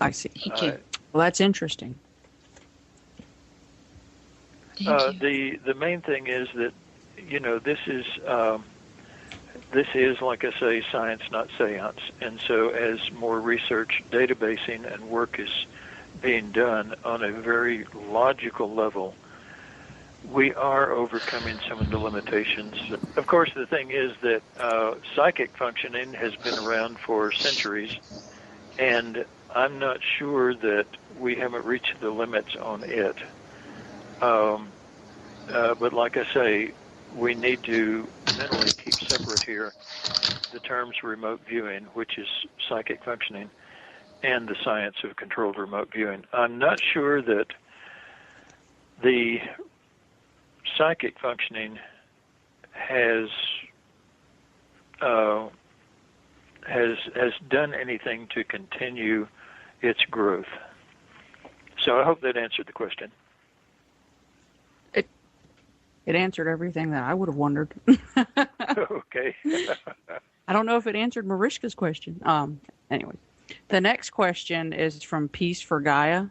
I see. Thank you. Well, that's interesting. Thank you. The main thing is that, this is, like I say, science, not seance. And so as more research, databasing, and work is being done on a very logical level, we are overcoming some of the limitations. Of course, the thing is that psychic functioning has been around for centuries, and I'm not sure that we haven't reached the limits on it. But like I say, we need to mentally keep separate here the terms remote viewing, which is psychic functioning, and the science of controlled remote viewing. I'm not sure that the psychic functioning has done anything to continue its growth. So I hope that answered the question. It answered everything that I would have wondered. Okay. I don't know if it answered Marishka's question. Anyway, the next question is from Peace for Gaia.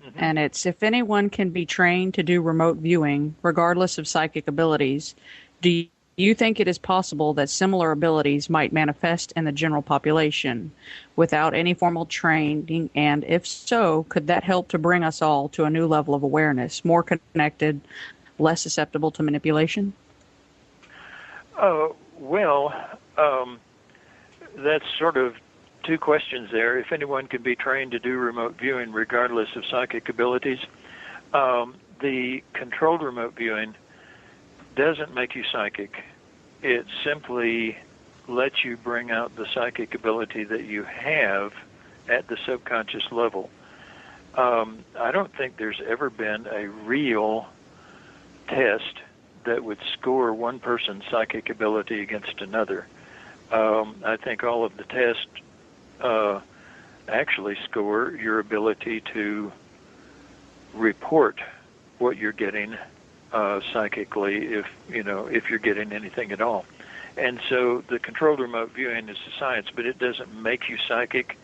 Mm-hmm. And it's, if anyone can be trained to do remote viewing, regardless of psychic abilities, do you think it is possible that similar abilities might manifest in the general population without any formal training? And if so, could that help to bring us all to a new level of awareness, more connected, less susceptible to manipulation? That's sort of two questions there. If anyone can be trained to do remote viewing regardless of psychic abilities, the controlled remote viewing doesn't make you psychic. It simply lets you bring out the psychic ability that you have at the subconscious level. I don't think there's ever been a real test that would score one person's psychic ability against another. I think all of the tests actually score your ability to report what you're getting psychically, if you're getting anything at all. And so the controlled remote viewing is a science, but it doesn't make you psychic.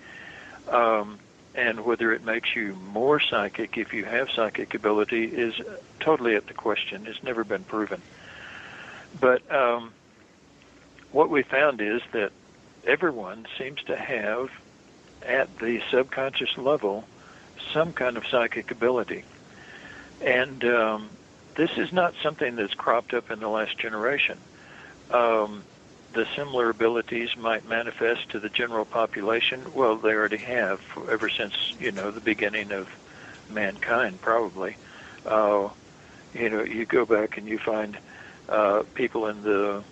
And whether it makes you more psychic if you have psychic ability is totally up to question. It's never been proven. But what we found is that everyone seems to have, at the subconscious level, some kind of psychic ability. And this is not something that's cropped up in the last generation. The similar abilities might manifest to the general population. Well, they already have ever since, the beginning of mankind, probably. You go back and you find people in the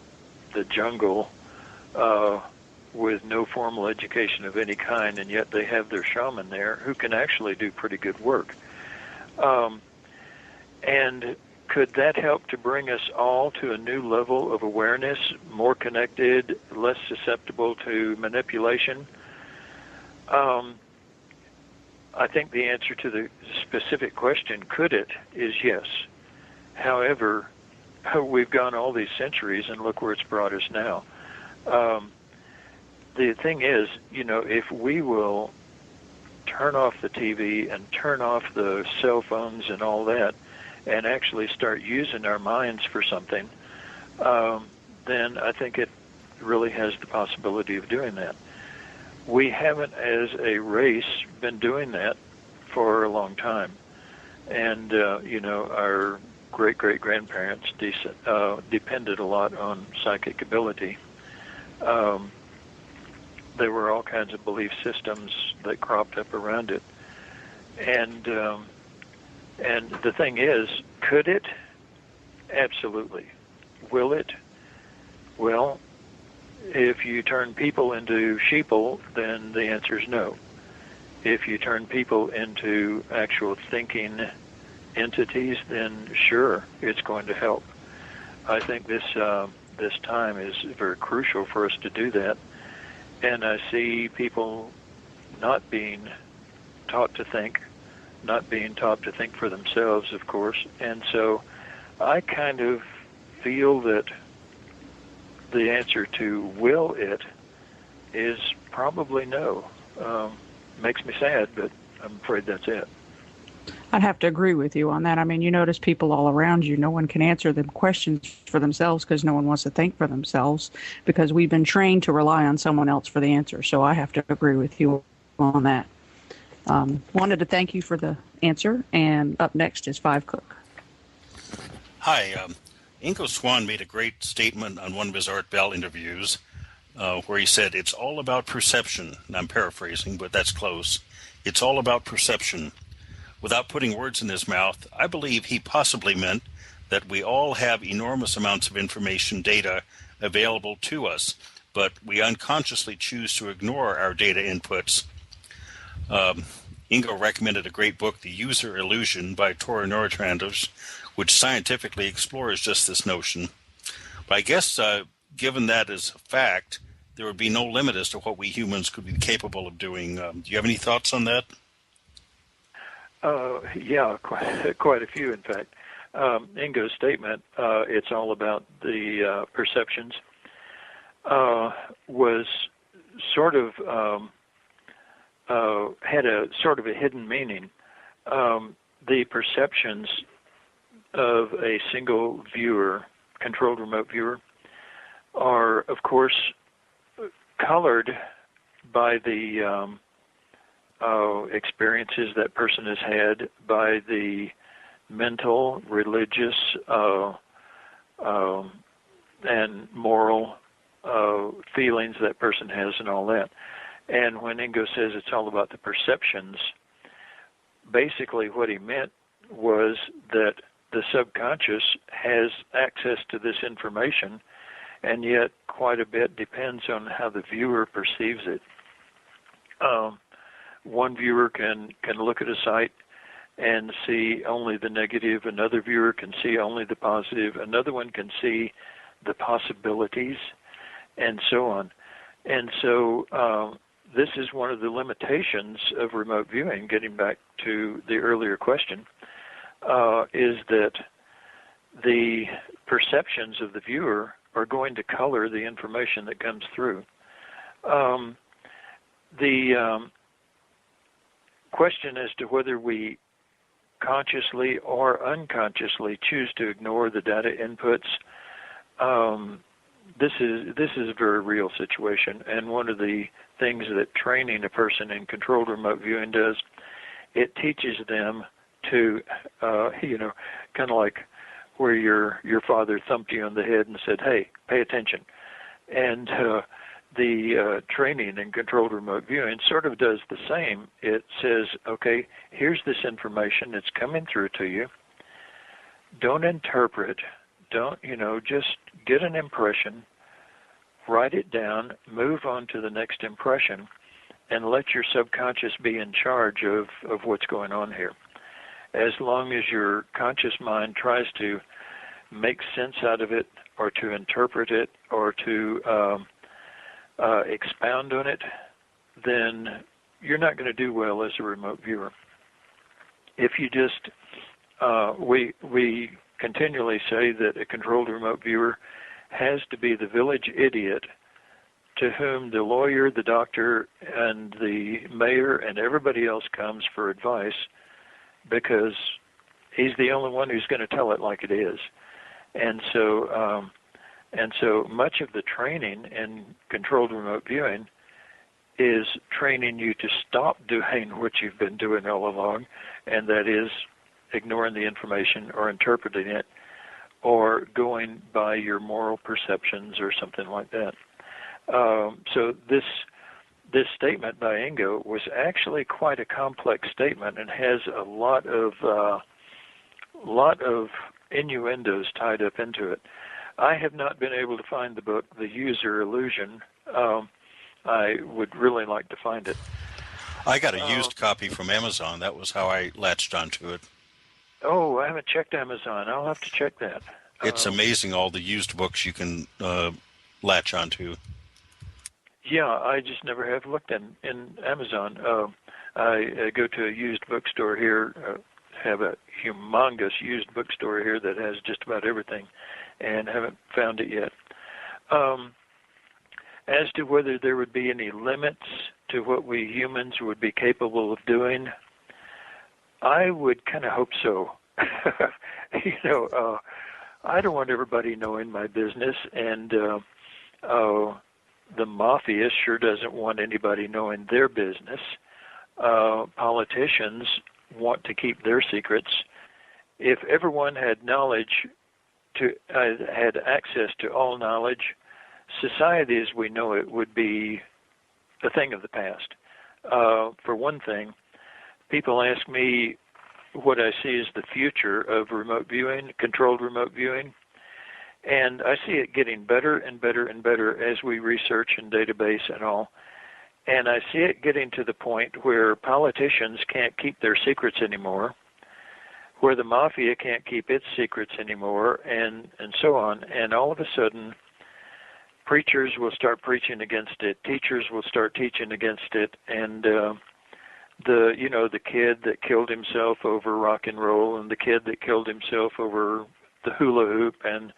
jungle with no formal education of any kind, and yet they have their shaman there who can actually do pretty good work. And could that help to bring us all to a new level of awareness, more connected, less susceptible to manipulation? I think the answer to the specific question, could it, is yes. However, we've gone all these centuries, and look where it's brought us now. The thing is, if we will turn off the TV and turn off the cell phones and all that, and actually start using our minds for something, then I think it really has the possibility of doing that. We haven't, as a race, been doing that for a long time. And, our great-great-grandparents depended a lot on psychic ability. There were all kinds of belief systems that cropped up around it. And the thing is, could it? Absolutely. Will it? Well, if you turn people into sheeple, then the answer is no. If you turn people into actual thinking entities, then sure, it's going to help. I think this time is very crucial for us to do that. And I see people not being taught to think, not being taught to think for themselves, of course. And so I kind of feel that the answer to will it is probably no. makes me sad, but I'm afraid that's it. I'd have to agree with you on that. I mean, you notice people all around you, no one can answer them questions for themselves because no one wants to think for themselves because we've been trained to rely on someone else for the answer. So I have to agree with you on that. Wanted to thank you for the answer. And up next is Five Cook. Hi. Ingo Swann made a great statement on one of his Art Bell interviews where he said, it's all about perception. And I'm paraphrasing, but that's close. It's all about perception. Without putting words in his mouth, I believe he possibly meant that we all have enormous amounts of information, data available to us, but we unconsciously choose to ignore our data inputs. Ingo recommended a great book, The User Illusion by Tora Nordstranders, which scientifically explores just this notion. But I guess given that as a fact, there would be no limit as to what we humans could be capable of doing. Do you have any thoughts on that? Yeah, quite a few, in fact. Ingo's statement, it's all about the perceptions, was sort of, had a sort of a hidden meaning. The perceptions of a single viewer, controlled remote viewer, are, of course, colored by the experiences that person has had, by the mental, religious, and moral feelings that person has and all that. And when Ingo says it's all about the perceptions, basically what he meant was that the subconscious has access to this information, and yet quite a bit depends on how the viewer perceives it. One viewer can look at a site and see only the negative. Another viewer can see only the positive. Another one can see the possibilities, and so on. And so this is one of the limitations of remote viewing, getting back to the earlier question, is that the perceptions of the viewer are going to color the information that comes through. The question as to whether we consciously or unconsciously choose to ignore the data inputs, this is a very real situation, and one of the things that training a person in controlled remote viewing does, it teaches them to, kind of like where your father thumped you on the head and said, "Hey, pay attention," and the training in controlled remote viewing sort of does the same. It says, okay, here's this information. It's coming through to you. Don't interpret. Don't, just get an impression, write it down, move on to the next impression, and let your subconscious be in charge of what's going on here. As long as your conscious mind tries to make sense out of it or to interpret it or to expound on it, then you're not going to do well as a remote viewer. If you just, we continually say that a controlled remote viewer has to be the village idiot to whom the lawyer, the doctor, and the mayor and everybody else comes for advice, because he's the only one who's going to tell it like it is. And so much of the training in controlled remote viewing is training you to stop doing what you've been doing all along, and that is ignoring the information or interpreting it or going by your moral perceptions or something like that. So this statement by Ingo was actually quite a complex statement and has a lot of innuendos tied up into it. I have not been able to find the book, The User Illusion. I would really like to find it. I got a used copy from Amazon. That was how I latched onto it. Oh, I haven't checked Amazon. I'll have to check that. It's amazing all the used books you can latch onto. Yeah, I just never have looked in Amazon. I go to a used bookstore here, have a humongous used bookstore here that has just about everything, and haven't found it yet. As to whether there would be any limits to what we humans would be capable of doing? I would kind of hope so. I don't want everybody knowing my business, and the mafia sure doesn't want anybody knowing their business. Politicians want to keep their secrets. If everyone had knowledge, had access to all knowledge, society as we know it would be a thing of the past. For one thing, people ask me what I see as the future of remote viewing, controlled remote viewing, and I see it getting better and better and better as we research and database and all. And I see it getting to the point where politicians can't keep their secrets anymore, where the mafia can't keep its secrets anymore, and so on. And all of a sudden, preachers will start preaching against it, teachers will start teaching against it, and the kid that killed himself over rock and roll, and the kid that killed himself over the hula hoop and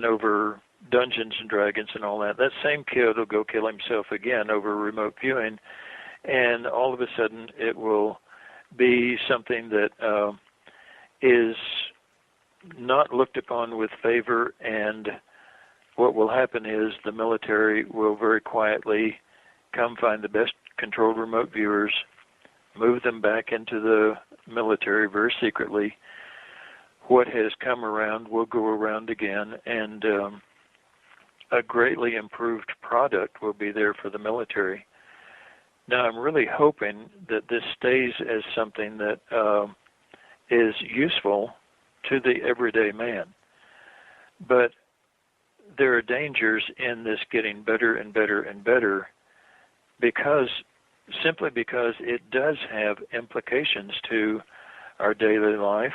over Dungeons and Dragons and all that, that same kid will go kill himself again over remote viewing, and all of a sudden it will be something that is not looked upon with favor, and what will happen is the military will very quietly come find the best controlled remote viewers, move them back into the military very secretly. What has come around will go around again, and a greatly improved product will be there for the military. Now, I'm really hoping that this stays as something that is useful to the everyday man. But there are dangers in this getting better and better and better simply because it does have implications to our daily life,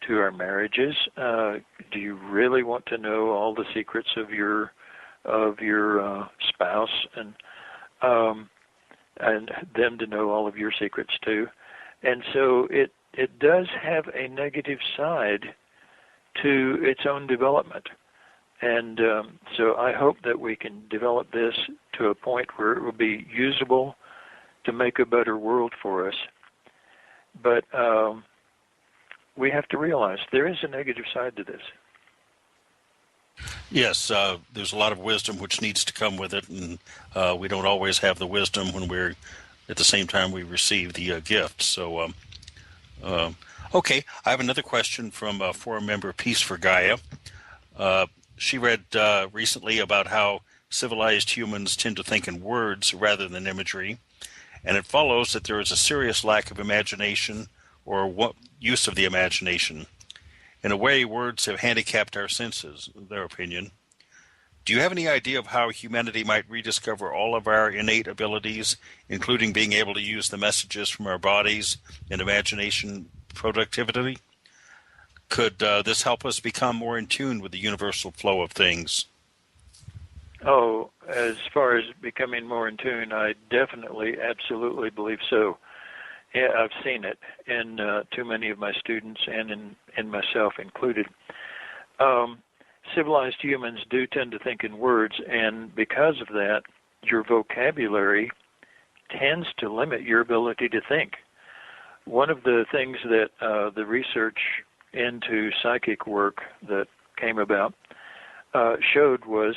to our marriages. Do you really want to know all the secrets of your spouse, and them to know all of your secrets too? And so it does have a negative side to its own development. And so I hope that we can develop this to a point where it will be usable to make a better world for us. But we have to realize there is a negative side to this. Yes, there's a lot of wisdom which needs to come with it, and we don't always have the wisdom when we're at the same time we receive the gift. So, okay, I have another question from forum member Peace for Gaia. She read recently about how civilized humans tend to think in words rather than imagery, and it follows that there is a serious lack of imagination or use of the imagination. In a way, words have handicapped our senses, in their opinion. Do you have any idea of how humanity might rediscover all of our innate abilities, including being able to use the messages from our bodies and imagination productivity? Could this help us become more in tune with the universal flow of things? Oh, as far as becoming more in tune, I definitely, absolutely believe so. Yeah, I've seen it in too many of my students and in myself included. Civilized humans do tend to think in words, and because of that, your vocabulary tends to limit your ability to think. One of the things that the research into psychic work that came about showed was,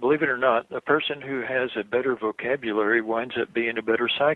believe it or not, a person who has a better vocabulary winds up being a better psychic.